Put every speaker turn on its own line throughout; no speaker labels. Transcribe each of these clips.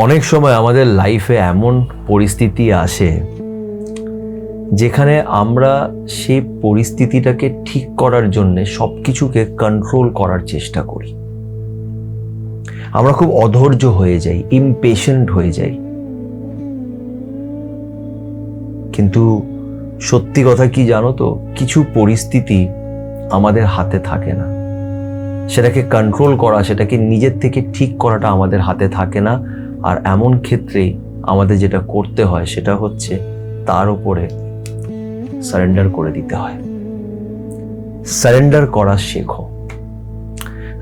অনেক সময় আমাদের লাইফে এমন পরিস্থিতি আসে যেখানে আমরা সেই পরিস্থিতিটাকে ঠিক করার জন্য সব কিছুকে কন্ট্রোল করার চেষ্টা করি। আমরা খুব অধৈর্য হয়ে যাই, ইমপেশেন্ট হয়ে যাই। কিন্তু সত্যি কথা কি জানো তো, কিছু পরিস্থিতি আমাদের হাতে থাকে না। সেটাকে কন্ট্রোল করা, সেটাকে নিজের থেকে ঠিক করাটা আমাদের হাতে থাকে না। আর এমন ক্ষেত্রে আমাদের যেটা করতে হয় সেটা হচ্ছে তার উপরে সারেন্ডার করে দিতে হয়। সারেন্ডার করা শেখো।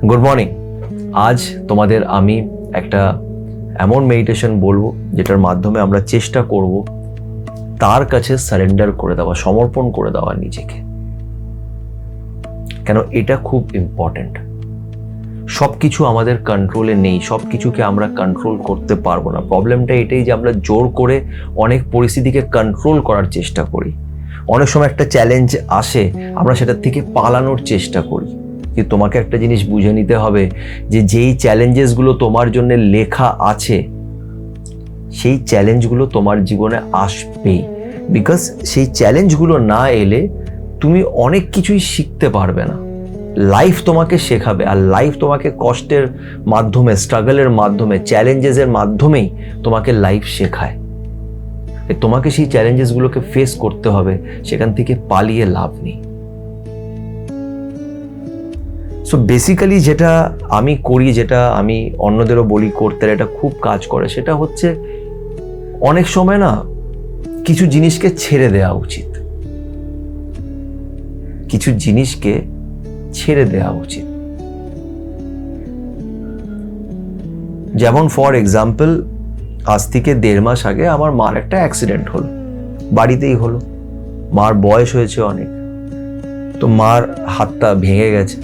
Good morning. আজ তোমাদের আমি একটা এমন মেডিটেশন বলবো যেটার মাধ্যমে আমরা চেষ্টা করব তার কাছে সারেন্ডার করে দেওয়া, সমর্পণ করে দেওয়া নিজেকে। কেন এটা খুব ইম্পর্টেন্ট। সব কিছু আমাদের কন্ট্রোলে নেই, সব কিছুকে আমরা কন্ট্রোল করতে পারবো না। প্রবলেমটা এটাই যে আমরা জোর করে অনেক পরিস্থিতিকে কন্ট্রোল করার চেষ্টা করি। অনেক সময় একটা চ্যালেঞ্জ আসে, আমরা সেটার থেকে পালানোর চেষ্টা করি। কিন্তু তোমাকে একটা জিনিস বুঝে নিতে হবে যে যেই চ্যালেঞ্জেসগুলো তোমার জন্য লেখা আছে সেই চ্যালেঞ্জগুলো তোমার জীবনে আসবেই। বিকজ সেই চ্যালেঞ্জগুলো না এলে তুমি অনেক কিছুই শিখতে পারবে না। লাইফ তোমাকে শেখাবে, আর লাইফ তোমাকে কষ্টের মাধ্যমে, স্ট্রাগলের মাধ্যমে, চ্যালেঞ্জেসের মাধ্যমেই তোমাকে লাইফ শেখায়। তোমাকে সেই চ্যালেঞ্জেসগুলোকে ফেস করতে হবে, সেখান থেকে পালিয়ে লাভ নেই। সো বেসিক্যালি যেটা আমি করি, যেটা আমি অন্যদেরও বলি করতে, এটা খুব কাজ করে, সেটা হচ্ছে অনেক সময় না কিছু জিনিসকে ছেড়ে দেওয়া উচিত। কিছু জিনিসকে ছেড়ে দেওয়া উচিত। যেমন ফর এক্সাম্পল, আজ থেকে 1.5 মাস আগে আমার মার একটা অ্যাক্সিডেন্ট হলো, বাড়িতেই হলো। মার বয়স হয়েছে অনেক, তো মার হাতটা ভেঙে গেছে।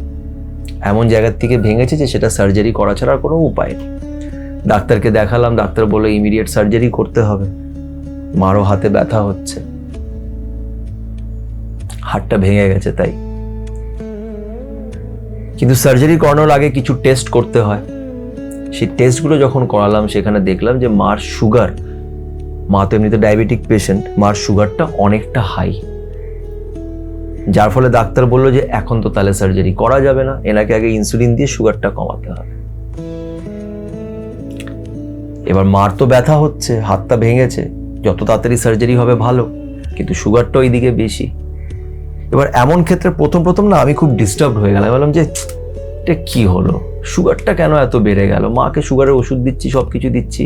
এমন জায়গার থেকে ভেঙেছে যে সেটা সার্জারি করা ছাড়া আর কোনো উপায় নেই। ডাক্তারকে দেখালাম, ডাক্তার বললো ইমিডিয়েট সার্জারি করতে হবে। মারও হাতে ব্যথা হচ্ছে, হাতটা ভেঙে গেছে তাই। কিন্তু সার্জারি করানোর আগে কিছু টেস্ট করতে হয়। সেই টেস্টগুলো যখন করালাম সেখানে দেখলাম যে মার সুগার, মা তো এমনিতে ডায়াবেটিক পেশেন্ট, মার সুগারটা অনেকটা হাই। যার ফলে ডাক্তার বললো যে এখন তো তাহলে সার্জারি করা যাবে না, এনাকে আগে ইনসুলিন দিয়ে সুগারটা কমাতে হবে। এবার মার তো ব্যথা হচ্ছে, হাতটা ভেঙেছে, যত তাড়াতাড়ি সার্জারি হবে ভালো, কিন্তু সুগারটা ওইদিকে বেশি। এবার এমন ক্ষেত্রে প্রথম না আমি খুব ডিস্টার্ব হয়ে গেলাম। বললাম যে এটা কি হলো, সুগারটা কেন এত বেড়ে গেল? মাকে সুগারের ওষুধ দিচ্ছি, সব কিছু দিচ্ছি,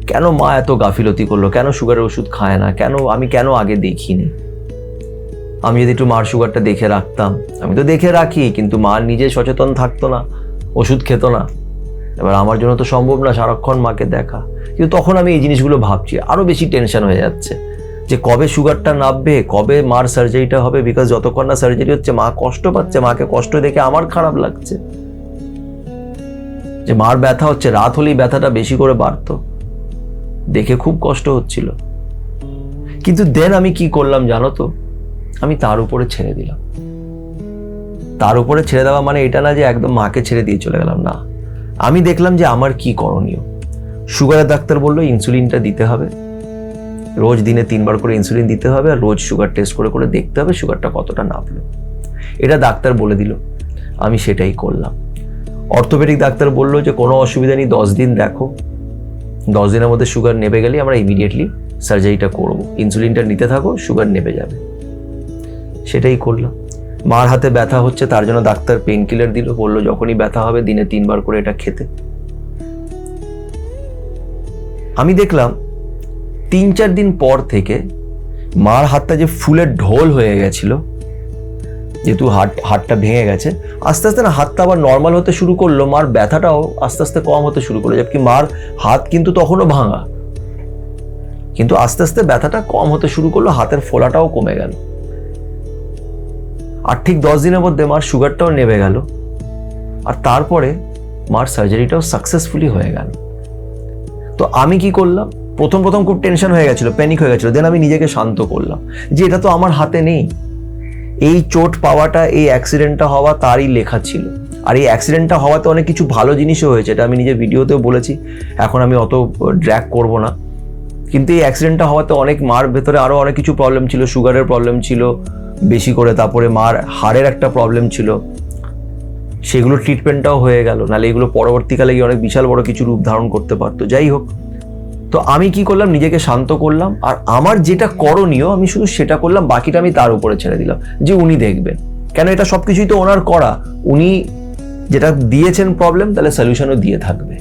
কেন মা এত গাফিলতি করলো? কেন সুগারের ওষুধ খায় না? আমি কেন আগে দেখিনি? আমি যদি একটু মার সুগারটা দেখে রাখতাম। আমি তো দেখে রাখি, কিন্তু মা নিজে সচেতন থাকতো না, ওষুধ খেত না। এবার আমার জন্য তো সম্ভব না সারাক্ষণ মাকে দেখা। কিন্তু তখন আমি এই জিনিসগুলো ভাবছি, আরো বেশি টেনশন হয়ে যাচ্ছে যে কবে সুগারটা নামবে, কবে মার সার্জারিটা হবে। বিকজ যতক্ষণ না সার্জারি হচ্ছে মা কষ্ট পাচ্ছে, মাকে কষ্ট দেখে আমার খারাপ লাগছে যে মার ব্যথা হচ্ছে। রাত হলেই ব্যথাটা বেশি করে বাড়তো, দেখে খুব কষ্ট হচ্ছিল। কিন্তু দেন আমি কি করলাম জানো তো, আমি তার উপরে ছেড়ে দিলাম। তার উপরে ছেড়ে দেওয়া মানে এটা না যে একদম মাকে ছেড়ে দিয়ে চলে গেলাম, না। আমি দেখলাম যে আমার কি করণীয়। সুগারের ডাক্তার বললো ইনসুলিনটা দিতে হবে, রোজ দিনে 3 বার করে ইনসুলিন দিতে হবে, আর রোজ সুগার টেস্ট করে করে দেখতে হবে সুগারটা কতটা নামলো। এটা ডাক্তার বলে দিল, আমি সেটাই করলাম। অর্থোপেডিক ডাক্তার বললো যে কোনো অসুবিধা নেই, 10 দিন দেখো, 10 দিনের মধ্যে সুগার নেমে গেলে আমরা ইমিডিয়েটলি সার্জারিটা করব, ইনসুলিনটা নিতে থাকো, সুগার নেমে যাবে। সেটাই করলাম। মার হাতে ব্যথা হচ্ছে, তার জন্য ডাক্তার পেন কিলার দিল, বললো যখনই ব্যথা হবে দিনে 3 বার করে এটা খেতে। আমি দেখলাম 3-4 দিন পর থেকে মার হাতটা যে ফুলের ঢোল হয়ে গেছিল, যেহেতু হাতটা ভেঙে গেছে, আস্তে আস্তে না হাতটা আবার নর্মাল হতে শুরু করলো। মার ব্যথাটাও আস্তে আস্তে কম হতে শুরু করলো, জবকি মার হাত কিন্তু তখনও ভাঙা, কিন্তু আস্তে আস্তে ব্যথাটা কম হতে শুরু করলো, হাতের ফোলাটাও কমে গেল। আর ঠিক 10 দিনের মধ্যে মার সুগারটাও নেমে গেল, আর তারপরে মার সার্জারিটাও সাকসেসফুলি হয়ে গেল। তো আমি কি করলাম, প্রথম খুব টেনশন হয়ে গেছিল, প্যানিক হয়ে গেছিল। দেন আমি নিজেকে শান্ত করলাম যে এটা তো আমার হাতে নেই। এই চোট পাওয়াটা, এই অ্যাক্সিডেন্টটা হওয়া তারই লেখা ছিল। আর এই অ্যাক্সিডেন্টটা হওয়াতে অনেক কিছু ভালো জিনিসও হয়েছে, এটা আমি নিজের ভিডিওতেও বলেছি, এখন আমি অত ড্র্যাগ করব না। কিন্তু এই অ্যাক্সিডেন্টটা হওয়াতে অনেক মার ভেতরে আরও অনেক কিছু প্রবলেম ছিল, সুগারের প্রবলেম ছিল বেশি করে, তারপরে মার হাড়ের একটা প্রবলেম ছিল, সেগুলো ট্রিটমেন্টটাও হয়ে গেল, নাহলে এগুলো পরবর্তীকালে গিয়ে অনেক বিশাল বড় কিছু রূপ ধারণ করতে পারতো। যাই হোক, তো আমি কি করলাম, নিজেকে শান্ত করলাম, আর আমার যেটা করণীয় আমি শুধু সেটা করলাম, বাকিটা আমি তার উপরে ছেড়ে দিলাম যে উনি দেখবেন। কেন, এটা সবকিছুই তো ওনার করা, উনি যেটা দিয়েছেন প্রবলেম, তাহলে সলিউশনও দিয়ে থাকবে,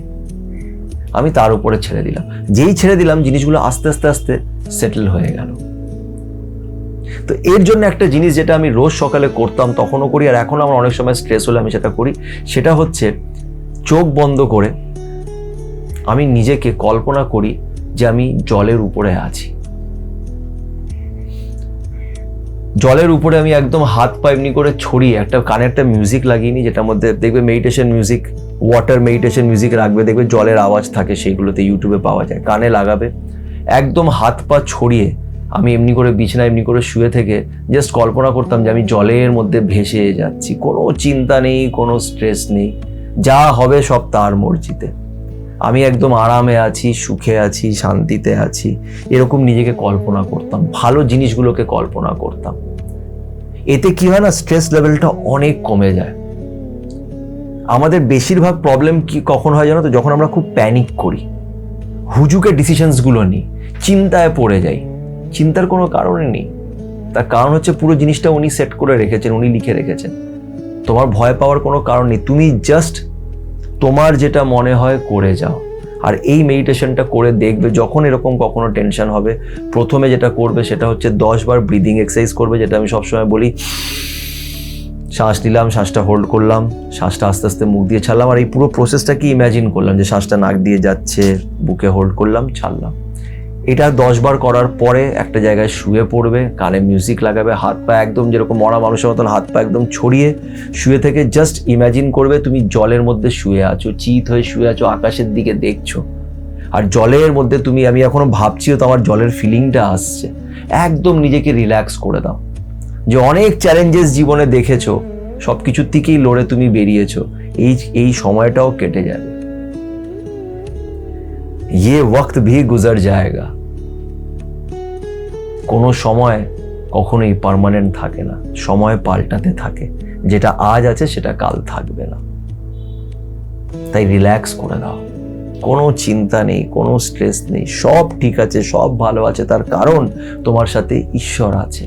আমি তার উপরে ছেড়ে দিলাম। যেই ছেড়ে দিলাম, জিনিসগুলো আস্তে আস্তে আস্তে সেটেল হয়ে গেল। তো এর জন্য একটা জিনিস যেটা আমি রোজ সকালে করতাম, তখনও করি, আর এখন আমার অনেক সময় স্ট্রেস হলে আমি সেটা করি, সেটা হচ্ছে চোখ বন্ধ করে আমি নিজেকে কল্পনা করি যে আমি জলের উপরে আছি। জলের উপরে আমি একদম হাত পা এমনি করে ছড়িয়ে একটা কানে একটা মিউজিক লাগিয়ে নিই, যেটার মধ্যে দেখবে meditation music, water meditation music রাখবে, দেখবে জলের আওয়াজ থাকে, সেইগুলোতে ইউটিউবে পাওয়া যায়, কানে লাগাবে, একদম হাত পা ছড়িয়ে আমি এমনি করে বিছানায় এমনি করে শুয়ে থেকে জাস্ট কল্পনা করতাম যে আমি জলের মধ্যে ভেসে যাচ্ছি, কোনো চিন্তা নেই, কোনো স্ট্রেস নেই, যা হবে সব তার মর্জিতে, আমি একদম আরামে আছি, সুখে আছি, শান্তিতে আছি, এরকম নিজেকে কল্পনা করতাম, ভালো জিনিসগুলোকে কল্পনা করতাম। এতে কি হয় না, স্ট্রেস লেভেলটা অনেক কমে যায়। আমাদের বেশিরভাগ প্রবলেম কি কখন হয় জানো তো, যখন আমরা খুব প্যানিক করি, হুজুকে ডিসিশনসগুলো নিই, চিন্তায় পড়ে যাই। চিন্তার কোনো কারণই নেই, তার কারণ হচ্ছে পুরো জিনিসটা উনি সেট করে রেখেছেন, উনি লিখে রেখেছেন। তোমার ভয় পাওয়ার কোনো কারণ নেই, তুমি জাস্ট তোমার যেটা মনে হয় করে যাও। আর এই মেডিটেশনটা করে দেখবে, যখন এরকম কখনো টেনশন হবে, প্রথমে যেটা করবে সেটা হচ্ছে 10 বার ব্রিদিং এক্সারসাইজ করবে, যেটা আমি সবসময় বলি, শ্বাস নিলাম, শ্বাসটা হোল্ড করলাম, শ্বাসটা আস্তে আস্তে মুখ দিয়ে ছাড়লাম, আর এই পুরো প্রসেসটাকে ইম্যাজিন করলাম যে শ্বাসটা নাক দিয়ে যাচ্ছে, বুকে হোল্ড করলাম, ছাড়লাম। এটা 10 বার করার পরে একটা জায়গায় শুয়ে পড়বে, কানে মিউজিক লাগাবে, হাত পা একদম যেরকম মরা মানুষের মতন হাত পা একদম ছড়িয়ে শুয়ে থেকে জাস্ট ইম্যাজিন করবে তুমি জলের মধ্যে শুয়ে আছো, চিত হয়ে শুয়ে আছো, আকাশের দিকে দেখছো, আর জলের মধ্যে তুমি, আমি এখনো ভাবছিও তো আমার জলের ফিলিংটা আসছে, একদম নিজেকে রিল্যাক্স করে দাও। যে অনেক চ্যালেঞ্জেস জীবনে দেখেছো, সব কিছুর থেকেই লড়ে তুমি বেরিয়েছো, এই সময়টাও কেটে যাবে। ये वक्त भी गुजर जाएगा। কোনো সময় কখনোই পার্মানেন্ট থাকে না, সময় পাল্টাতে থাকে, যেটা আজ আছে সেটা কাল থাকবে না। তাই রিল্যাক্স করে দাও, কোনো চিন্তা নেই, কোনো স্ট্রেস নেই, সব ঠিক আছে, সব ভালো আছে, তার কারণ তোমার সাথে ঈশ্বর আছে।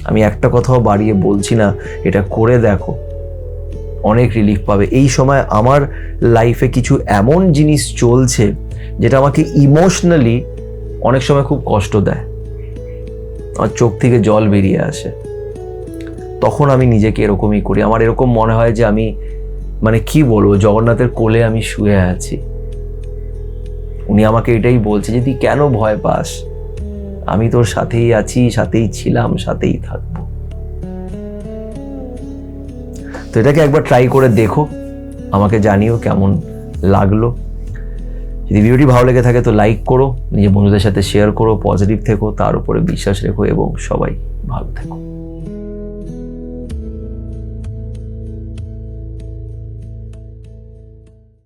আমি একটা কথাও বাড়িয়ে বলছি না, এটা করে দেখো, অনেক রিলিফ পাবে। এই সময় আমার লাইফে কিছু এমন জিনিস চলছে যেটা আমাকে ইমোশনালি অনেক সময় খুব কষ্ট দেয়, আমার চোখ থেকে জল বেরিয়ে আসে, তখন আমি নিজেকে এরকমই করি। আমার এরকম মনে হয় যে আমি, মানে কি বলবো, জগন্নাথের কোলে আমি শুয়ে আছি, উনি আমাকে এটাই বলছে যে তুই কেন ভয় পাস, আমি তোর সাথেই আছি, সাথেই ছিলাম, সাথেই থাকবো। তো এটাকে একবার ট্রাই করে দেখো, আমাকে জানিও কেমন লাগলো। যদি ভিডিওটি ভালো লেগে থাকে তো লাইক করো, নিজের বন্ধুদের সাথে শেয়ার করো, পজিটিভ থেকো, তার উপরে বিশ্বাস রেখো এবং সবাই ভালো থেকো।